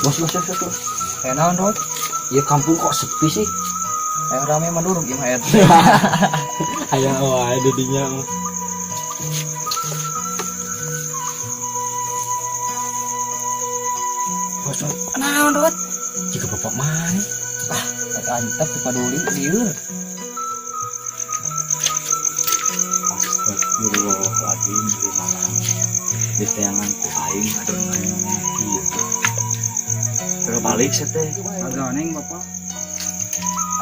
Bos. Enak Rod. Ya kampung kok sepi sih. Yang rame menurut gimana? Aya wae di dinya. Bos, enak Rod. Jika bapak main. Antep dipaduli lieur. Astagfirullahaladzim, gimana? Di tayangan ku aing ada ngomong kieu. Berbalik teh. Agak neng bapak.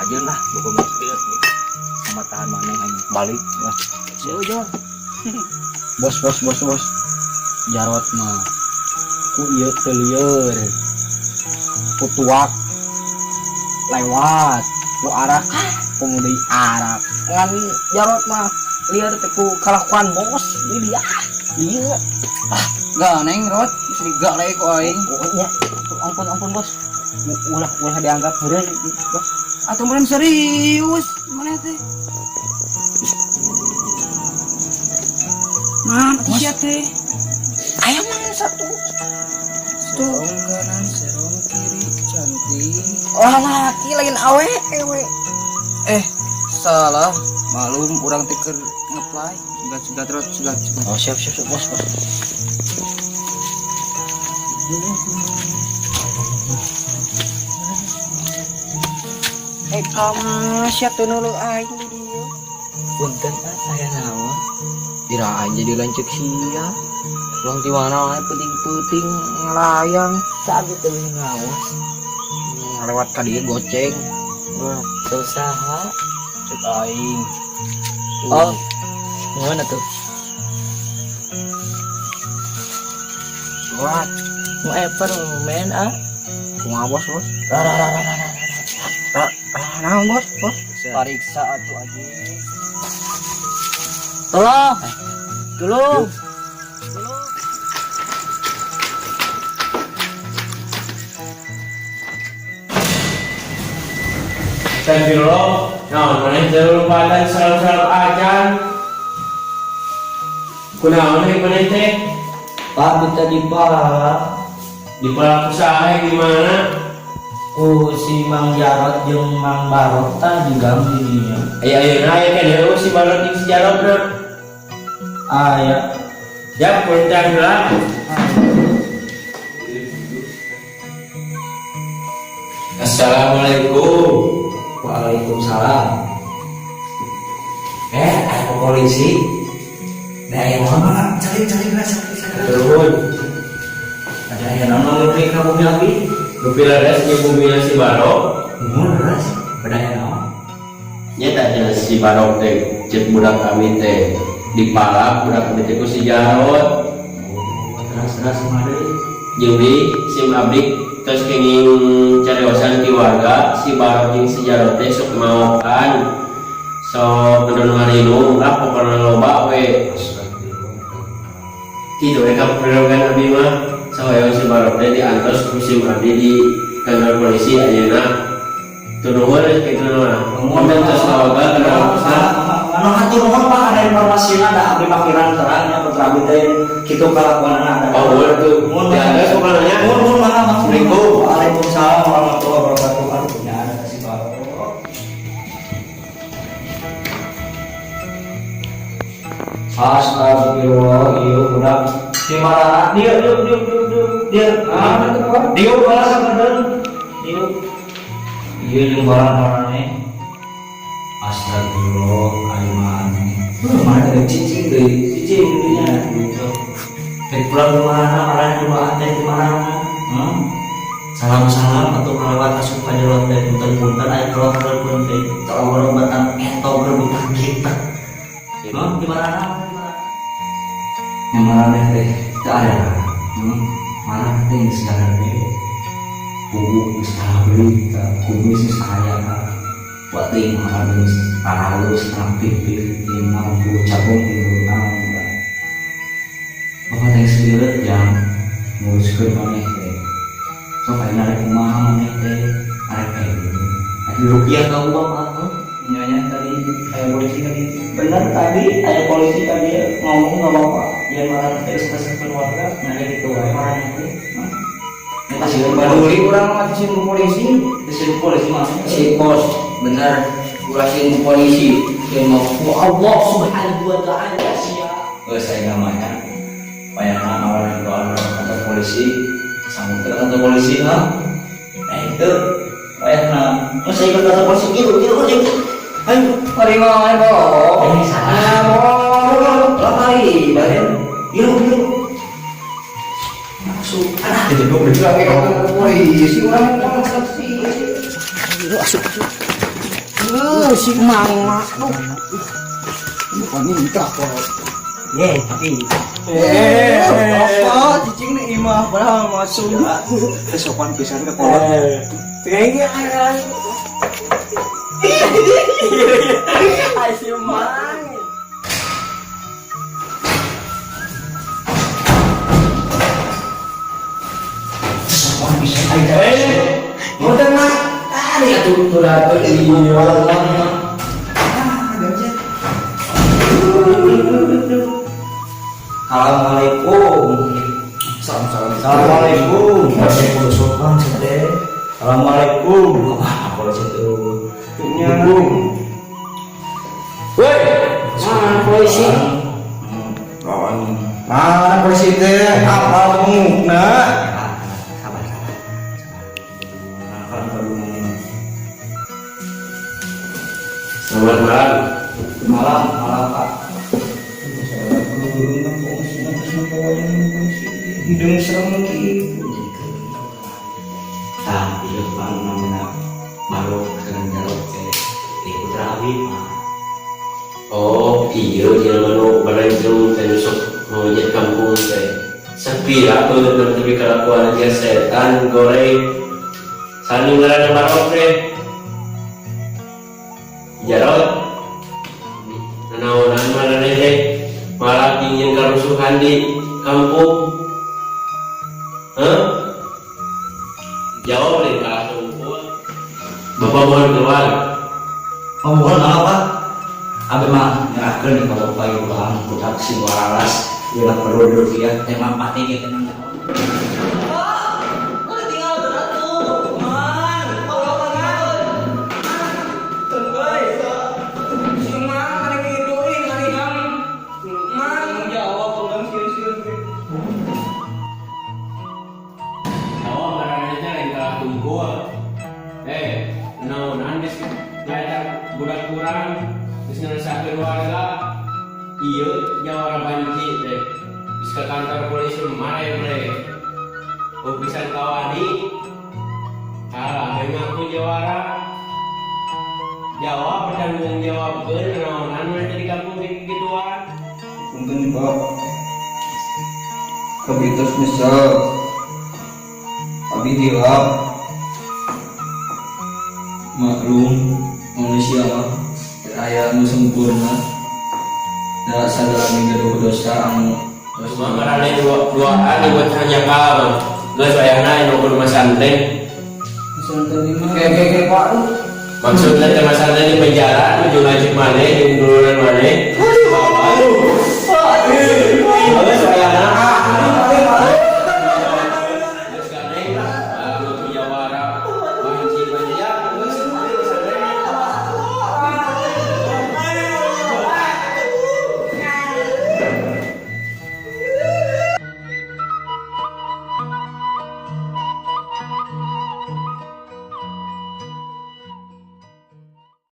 Aja lah, bapak mesti sama tahan maneh aing balik lah. Jauh. Bos. Jarot mah. Ku ieu teu lieur. Ku tuak lewat ku arah kemudian arah ngan Jarot mah liar teku kalakuan bos ini dia iya gak neng Rod istri gak lagi ku aing ya ampun bos ulah dianggap heureun bos atau meureun serius mana teh nah sia teh aya mah satu serong kanan serong kiri cantik laki lain awe salah malum orang tiker ngeplay sudah terus sudah oh siap bos kamu siap tuh nulu aing di dia punten saya naon diraan jadi lancek sia ulang di mana puting ngelayang saat itu ngawas lewat ka dieu goceng usaha cek aing oh mana tuh buat mau ever main kumaha bos naon bos pariksa atuh aja tolong Astagfirullah, nah mana jangan lupa dan salam ajan. Kunaon yang mana teh? Pak minta Di pala usaha gimana? si Mang Jarot jeung Mang Barot tadi gang dirinya. Ayo kan si Barot jeung si Jarot na. Ya. Ya, perintah lah. Assalamualaikum. Waalaikumsalam. Ada polisi. Yang mana? Cari Turun. Ada yang ngomong ke mobil lagi. Mobil ada si mobil si Barok. Ras. Ada yang ngomong. Nyata jelas si Barok teh cek budak kami teh dipalak budak kami teh ku si Jarot. Terus mana? Jadi si Abdik terus kenging cariosan di warga si Barok jeung si Jarot teh sok maokan sok kedon marino lah pokona loba we kitu we kaprerogan abdi mah sahoyong si Barok teh diantos ku si Abdi di kantor polisi ayeuna teu nuhun kitu mah mun terus loba kenal anu hatur nuhun Pak ada informasinya ada abdi makiran terangnya putra abdi teh kitu kalakuan ada tuh mun diantos pokona mun mana Assalamualaikum. Waalaikumsalam warahmatullahi wabarakatuh. Ya ada kasih Barok. Astagfirullah, iya budak. Di mana? Dia. Dia balas badan. Dia jeung barang-barangnya. Astagfirullah, kalimat. Mana ada cicing nya gitu. Dari pulang mana marah di mana? Salam atau melewat asup kajelot dari punten aya kalau telepon teh kalau batang entong rebutan kita. Gimana? Yang mana teh teu ada. Mana teh segala teh. Buku segala beli kumis saya buat ting habis halus rapi mampu cabung di rumah. Apa teh seueur jam nguruskeun maneh teh. So kayaknya ada kumaha maneh teh arek ada rupiah kau bapak nyanyi tadi kayak polisi tadi benar tadi ada polisi tadi ngomong nggak apa-apa yang marah terus keluarga nanya gitu marah nanti sih Baduli orang mati sih polisi. disini polisi maksudnya Si kos bener urasin polisi. Dia mau Allah subhanahu wa ta'ala sia saya namanya. Bayangkan awal doa kantor polisi, sambut ke kantor polisi lah. Itu bayangkan. saya ikut kata polisi gitu ayo Mari mau boh. salah Boh, lari, badan. yuk Masuk. Jadi gue bilang ke kantor polisi orang mau saksi. Si mama. Bukan minta kok. tapi Apa cicing nih imah padahal masuk kesopan pisan ke kolot. kayaknya asyik mang Kesopan pisan aja. udah mah ya tuh iya Assalamualaikum. Assalamualaikum. Waalaikumsalam sopan sedeh. Assalamualaikum. Wah, kalau situ. Woi, mana polisi? Mana polisi teh? Apa pengukna? Sabar. Selamat malam. Malam Pak. Hidung serem gitu. Iya Bang namanya baru sedang jalur ke Putra Abi Pak. Oh iya jangan mau berlanjut dan sok mau jadi kampung teh. Sepi lah tuh tapi kelakuan aja setan goreng. Sani ngaran barok teh. Jarot. Nanaonan mana deh malah ingin kerusuhan di kampung. Hah? Jawab deh kalau kumpul. Bapak mohon keluar. Mohon apa? Abi mah nyerahkeun kalau payu bahan budak sing waralas bila perlu dulu ya tema pati gitu nang. Iya, jawara banci deh. Bisa ke kantor polisi kemarin deh. Oh bisa kawani. Kalah memang aku jawara. Jawab bertanggung jawab ke naonan mereka di kampung gituan. Punten Pak. Kabitos misal. Abi hilap. Maklum manusia mah aya anu sempurna. Da sadar minggu dosa anu Cuma karena dua buat hanya kawan. Gue sayangnya yang rumah santai. santai mah kayak Pak. Maksudnya rumah santai di penjara, ujung ajik mana, di duluan mana.